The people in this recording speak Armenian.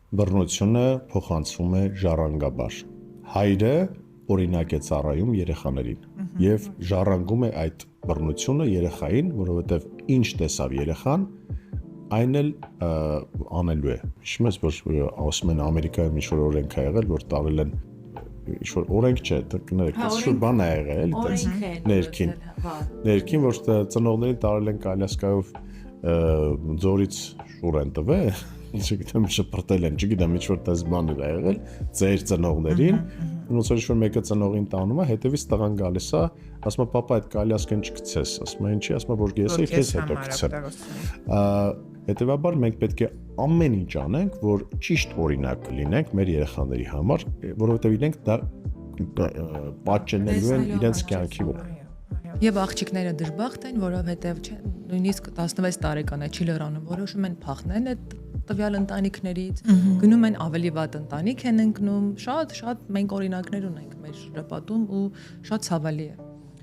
բռնությունը փոխանցվում է ժառանգաբար։ Հայրը օրինակ է ծառայում երեխաներին եւ ժառանգում է այդ բռնությունը երեխային, որովհետեւ ինչ տեսավ երեխան, այն էլ անելու է։ Հիշում ես, որ ասում են Ամերիկայում ինչ-որ օրենք է եղել, որ տարել են ինչ-որ օրենք չէ, կներեք, ինչ-որ բան է եղել, ներքին, որ ծնողներին տարել են կալյասկայով ձորից շուռ են տվել, չգիտեմ, շպրտել են, չգիտեմ, ինչ-որ տես բան է եղել, ձեր ծնողներին, ոնց որ ինչ-որ մեկը ծնողին տանում է, հետևից տղան գալիս է, ասում է, պապա, այդ կալյասկեն չգցես, ասում է, ինչի, ասում է, որ ես էլ քեզ հետո գցեմ։ Հետևաբար մենք պետք է ամեն ինչ անենք, որ ճիշտ օրինակ լինենք մեր երեխաների համար, որովհետև իրենք դա պատճենելու են իրենց կյանքի վրա։ Եվ աղջիկները դժբախտ են, որովհետև նույնիսկ 16 տարեկան է չի լրանում, որոշում են փախնել այդ տվյալ ընտանիքներից, գնում են ավելի վատ ընտանիք են ընկնում, շատ մենք օրինակներ ունենք մեր շրջապատում ու շատ ցավալի է։